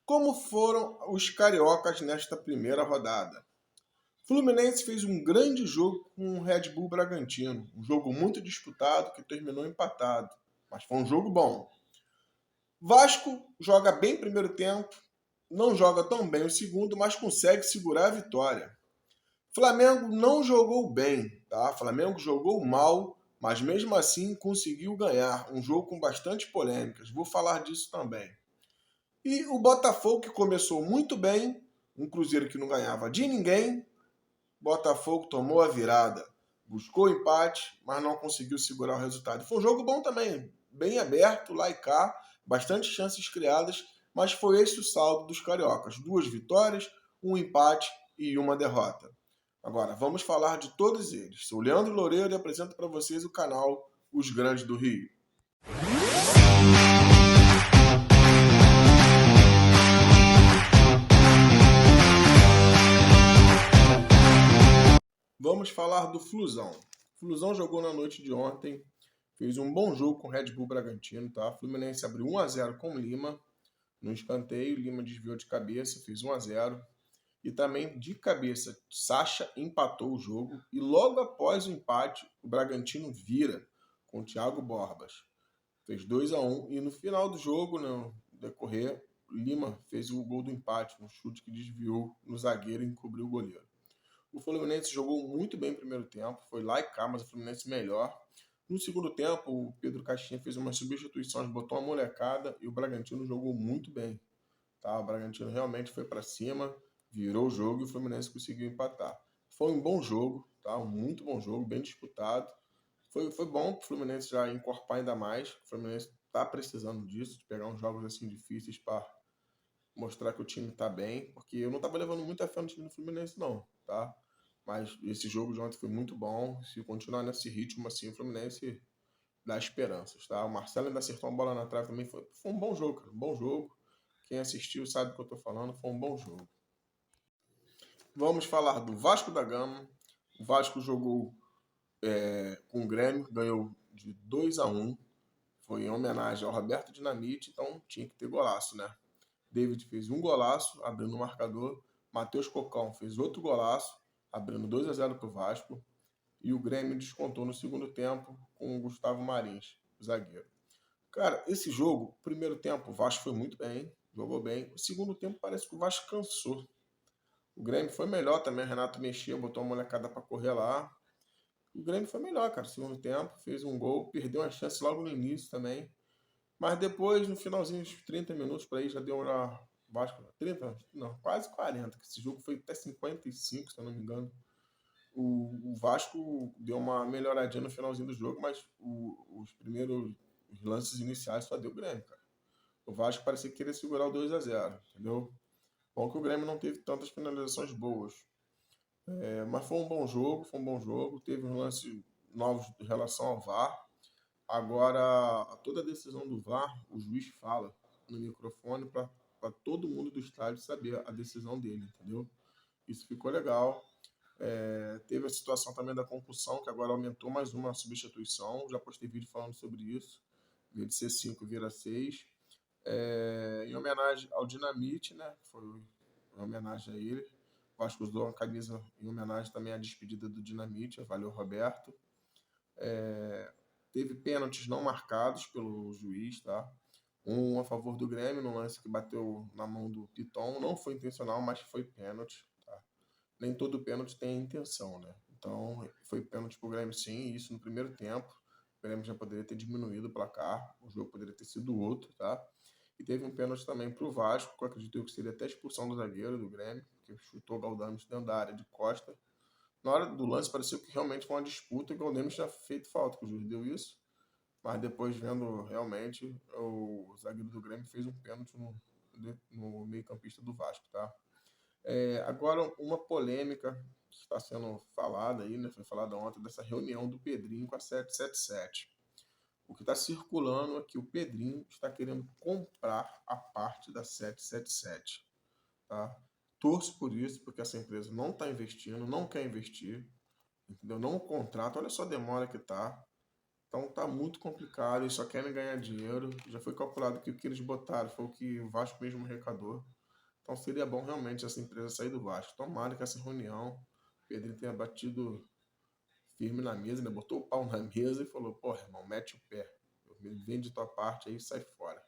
Como foram os cariocas nesta primeira rodada? Fluminense fez um grande jogo com o Red Bull Bragantino. Um jogo muito disputado que terminou empatado. Mas foi um jogo bom. Vasco joga bem primeiro tempo, não joga tão bem o segundo, mas consegue segurar a vitória. Flamengo não jogou bem, tá? Flamengo jogou mal, mas mesmo assim conseguiu ganhar. Um jogo com bastante polêmicas. Vou falar disso também. E o Botafogo, que começou muito bem, um Cruzeiro que não ganhava de ninguém, Botafogo tomou a virada. Buscou empate, mas não conseguiu segurar o resultado. Foi um jogo bom também, bem aberto, lá e cá, bastante chances criadas, mas foi esse o saldo dos cariocas. 2 vitórias, um empate e uma derrota. Agora, vamos falar de todos eles. Sou Leandro Loureiro e apresento para vocês o canal Os Grandes do Rio. Vamos falar do Flusão. O Flusão jogou na noite de ontem, fez um bom jogo com o Red Bull Bragantino, tá? O Fluminense abriu 1-0 com o Lima, no escanteio, Lima desviou de cabeça, fez 1-0. E também de cabeça, Sacha empatou o jogo e logo após o empate, o Bragantino vira com o Thiago Borbas. Fez 2-1 e no final do jogo, no decorrer, Lima fez o gol do empate, um chute que desviou no zagueiro e encobriu o goleiro. O Fluminense jogou muito bem no primeiro tempo, foi lá e cá, mas o Fluminense melhor. No segundo tempo, o Pedro Caixinha fez umas substituições, botou uma molecada e o Bragantino jogou muito bem. Tá? O Bragantino realmente foi para cima, virou o jogo e o Fluminense conseguiu empatar. Foi um bom jogo, tá? Um muito bom jogo, bem disputado. Foi bom para o Fluminense já encorpar ainda mais. O Fluminense está precisando disso, de pegar uns jogos assim difíceis para mostrar que o time está bem, porque eu não estava levando muita fé no time do Fluminense, não, tá? Mas esse jogo de ontem foi muito bom. Se continuar nesse ritmo assim, o Fluminense dá esperanças, tá? O Marcelo ainda acertou uma bola na trave também. Foi um bom jogo, cara. Um bom jogo. Quem assistiu sabe o que eu tô falando. Foi um bom jogo. Vamos falar do Vasco da Gama. O Vasco jogou com o Grêmio, ganhou de 2-1. Foi em homenagem ao Roberto Dinamite, então tinha que ter golaço, né? David fez um golaço, abrindo o marcador. Matheus Cocão fez outro golaço, abrindo 2-0 para o Vasco. E o Grêmio descontou no segundo tempo com o Gustavo Marins, o zagueiro. Cara, esse jogo, primeiro tempo, o Vasco foi muito bem, jogou bem. O segundo tempo parece que o Vasco cansou. O Grêmio foi melhor também, o Renato mexia, botou uma molecada para correr lá. O Grêmio foi melhor, cara, segundo tempo, fez um gol, perdeu uma chance logo no início também. Mas depois, no finalzinho, uns 30 minutos por aí, já deu uma Vasco, 30, não, quase 40, que esse jogo foi até 55, se eu não me engano. O Vasco deu uma melhoradinha no finalzinho do jogo, mas os primeiros lances iniciais só deu o Grêmio, cara. O Vasco parecia que queria segurar o 2-0, entendeu? Bom que o Grêmio não teve tantas finalizações boas. Mas foi um bom jogo, foi um bom jogo. Teve uns lances novos em relação ao VAR. Agora, toda a decisão do VAR, o juiz fala no microfone para todo mundo do estádio saber a decisão dele, entendeu? Isso ficou legal. Teve a situação também da concussão, que agora aumentou mais uma substituição. Já postei vídeo falando sobre isso. Em vez de ser 5, vira 6. Em homenagem ao Dinamite, né? Foi em homenagem a ele. O Vasco usou uma camisa em homenagem também à despedida do Dinamite. Valeu, Roberto. Teve pênaltis não marcados pelo juiz, tá? Um a favor do Grêmio, no lance que bateu na mão do Piton. Não foi intencional, mas foi pênalti, tá? Nem todo pênalti tem intenção, né? Então, foi pênalti pro Grêmio sim, isso no primeiro tempo. O Grêmio já poderia ter diminuído o placar, o jogo poderia ter sido outro, tá? E teve um pênalti também pro Vasco, que eu acredito que seria até a expulsão do zagueiro do Grêmio, que chutou o Galdames dentro da área de costa. Na hora do lance pareceu que realmente foi uma disputa e o Galdames tinha feito falta, que o juiz deu isso. Mas depois vendo realmente, o zagueiro do Grêmio fez um pênalti no meio-campista do Vasco, tá? Agora, uma polêmica que está sendo falada aí, né? Foi falada ontem dessa reunião do Pedrinho com a 777. O que está circulando é que o Pedrinho está querendo comprar a parte da 777. Tá? Torço por isso, porque essa empresa não está investindo, não quer investir, entendeu? Não contrata, olha só a demora que tá. Então tá muito complicado, eles só querem ganhar dinheiro. Já foi calculado que o que eles botaram foi o que o Vasco mesmo arrecadou. Então seria bom realmente essa empresa sair do Vasco. Tomara que essa reunião, o Pedrinho tenha batido firme na mesa, né? Botou o pau na mesa e falou, pô, irmão, mete o pé. Vende tua parte aí e sai fora.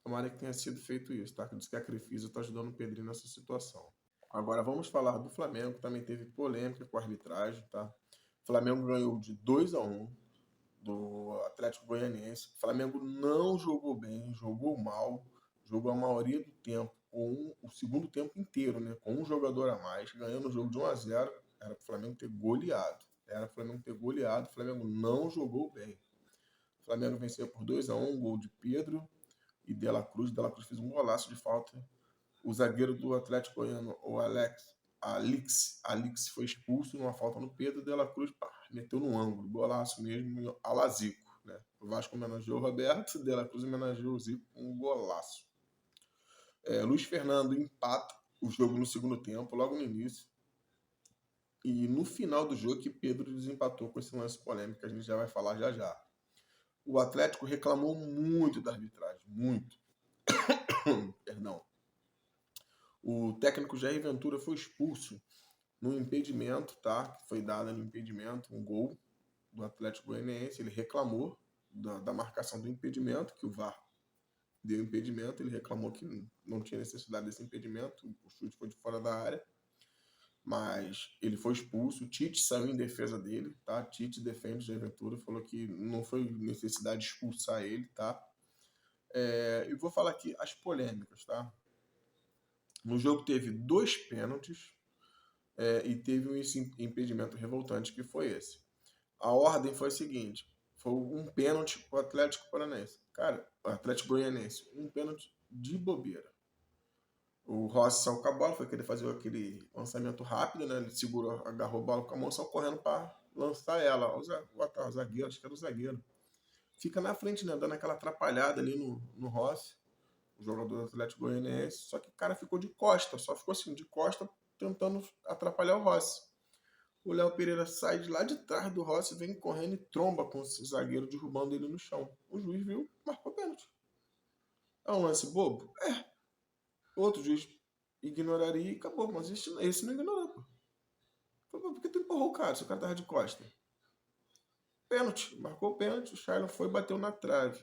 Tomara que tenha sido feito isso, tá? Que diz que a Crefisa tá ajudando o Pedrinho nessa situação. Agora vamos falar do Flamengo, que também teve polêmica com a arbitragem, tá? O Flamengo ganhou de 2-1 do Atlético Goianiense. O Flamengo não jogou bem, jogou mal, jogou a maioria do tempo, com o segundo tempo inteiro, né? Com um jogador a mais, ganhando o jogo de 1-0. Era para o Flamengo ter goleado. Era para o Flamengo ter goleado. O Flamengo não jogou bem. O Flamengo venceu por 2-1, um gol de Pedro e De La Cruz. De La Cruz fez um golaço de falta. O zagueiro do Atlético Goiano, o Alix foi expulso numa falta no Pedro. De La Cruz meteu no ângulo, golaço mesmo, a la Zico, né? O Vasco homenageou o Roberto, De La Cruz homenageou o Zico com um golaço. Luiz Fernando empata o jogo no segundo tempo, logo no início. E no final do jogo que Pedro desempatou com esse lance polêmico que a gente já vai falar já já. O Atlético reclamou muito da arbitragem, muito. Perdão. O técnico Jair Ventura foi expulso no impedimento, tá? Que foi dado no impedimento, um gol do Atlético Goianiense. Ele reclamou da marcação do impedimento, que o VAR deu impedimento. Ele reclamou que não tinha necessidade desse impedimento, o chute foi de fora da área. Mas ele foi expulso. O Tite saiu em defesa dele, tá? Tite defende o Jair Ventura, falou que não foi necessidade de expulsar ele, tá? Eu vou falar aqui as polêmicas, tá? No jogo teve 2 pênaltis e teve um impedimento revoltante, que foi esse. A ordem foi a seguinte: foi um pênalti para o Atlético Paranaense. Cara, o Atlético Goianiense, um pênalti de bobeira. O Rossi saiu com a bola, foi querer fazer aquele lançamento rápido, né? Ele segurou, agarrou a bola com a mão, saiu correndo para lançar ela. O zagueiro, acho que era o zagueiro. Fica na frente, né? Dando aquela atrapalhada ali no Rossi, o jogador do Atlético Goianiense. Só que o cara ficou de costa, só ficou assim, de costa, tentando atrapalhar o Rossi. O Léo Pereira sai de lá de trás do Rossi, vem correndo e tromba com o zagueiro, derrubando ele no chão. O juiz viu, marcou pênalti. É um lance bobo? Outro juiz ignoraria e acabou, mas esse não ignorou, pô. Por que tu empurrou o cara se o cara tava de costa? Pênalti, marcou o pênalti, o Charles foi e bateu na trave.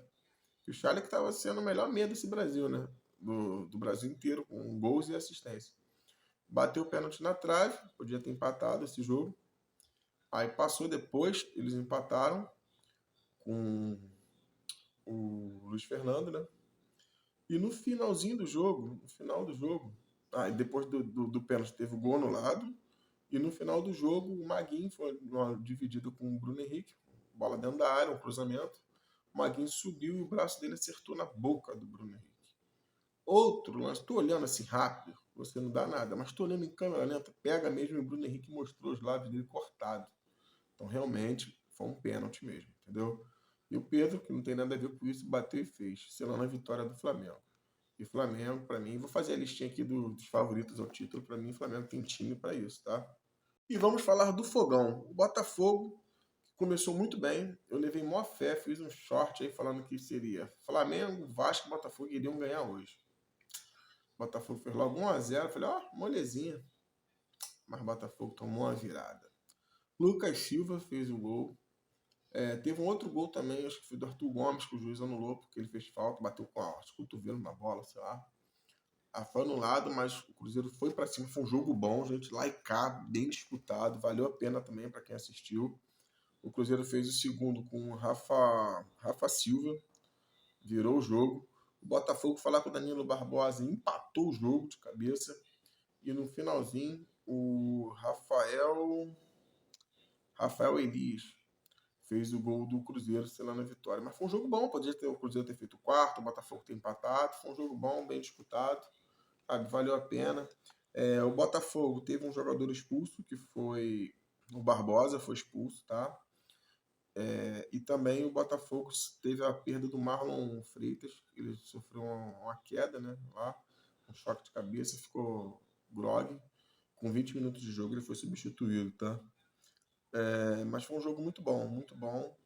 E o Charles que tava sendo o melhor meia desse Brasil, né? Do Brasil inteiro, com gols e assistência. Bateu o pênalti na trave, podia ter empatado esse jogo. Aí passou depois, eles empataram com o Luiz Fernando, né? E no finalzinho do jogo, depois do pênalti teve o gol anulado, e no final do jogo o Maguinho foi dividido com o Bruno Henrique, bola dentro da área, um cruzamento. O Maguinho subiu e o braço dele acertou na boca do Bruno Henrique. Outro lance, tô olhando assim rápido, você não dá nada, mas tô olhando em câmera lenta, pega mesmo e o Bruno Henrique mostrou os lábios dele cortados. Então realmente foi um pênalti mesmo, entendeu? E o Pedro, que não tem nada a ver com isso, bateu e fez, selando a vitória do Flamengo. E Flamengo, para mim, vou fazer a listinha aqui dos favoritos ao título. Para mim, o Flamengo tem time para isso, tá? E vamos falar do Fogão. O Botafogo começou muito bem. Eu levei maior fé, fiz um short aí falando que seria Flamengo, Vasco e Botafogo iriam ganhar hoje. O Botafogo fez logo 1-0. Falei, molezinha. Mas o Botafogo tomou uma virada. Lucas Silva fez o gol. Teve um outro gol também, acho que foi do Arthur Gomes, que o juiz anulou, porque ele fez falta, bateu com o cotovelo na bola, sei lá. Foi anulado, mas o Cruzeiro foi para cima, foi um jogo bom, gente, lá e cá, bem disputado, valeu a pena também para quem assistiu. O Cruzeiro fez o segundo com o Rafa Silva, virou o jogo. O Botafogo foi lá com o Danilo Barbosa, empatou o jogo de cabeça. E no finalzinho, o Rafael Elias fez o gol do Cruzeiro, selando a vitória. Mas foi um jogo bom, podia ter o Cruzeiro ter feito o quarto, o Botafogo ter empatado. Foi um jogo bom, bem disputado, sabe? Valeu a pena. O Botafogo teve um jogador expulso, que foi o Barbosa, foi expulso, tá? E também o Botafogo teve a perda do Marlon Freitas, ele sofreu uma queda, né? Lá, um choque de cabeça, ficou grogue. Com 20 minutos de jogo ele foi substituído, tá? Mas foi um jogo muito bom, muito bom.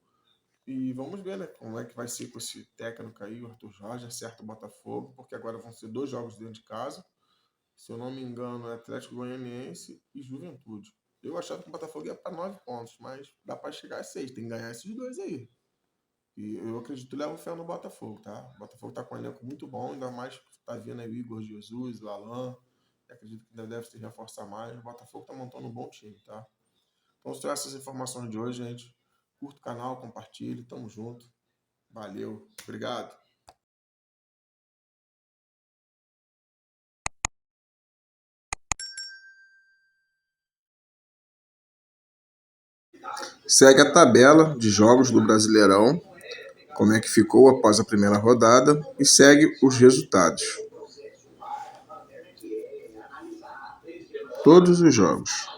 E vamos ver, né, como é que vai ser com esse técnico aí, o Arthur Jorge, acerta o Botafogo, porque agora vão ser 2 jogos dentro de casa. Se eu não me engano, é Atlético Goianiense e Juventude. Eu achava que o Botafogo ia para 9 pontos, mas dá para chegar a 6. Tem que ganhar esses 2 aí. E eu acredito que levo fé no Botafogo, tá? O Botafogo tá com um elenco muito bom, ainda mais que tá vindo aí o Igor Jesus, o Alan. Eu acredito que ainda deve se reforçar mais. O Botafogo tá montando um bom time, tá? Então, são essas informações de hoje, gente. Curta o canal, compartilhe, tamo junto. Valeu, obrigado. Segue a tabela de jogos do Brasileirão, como é que ficou após a primeira rodada, e segue os resultados. Todos os jogos.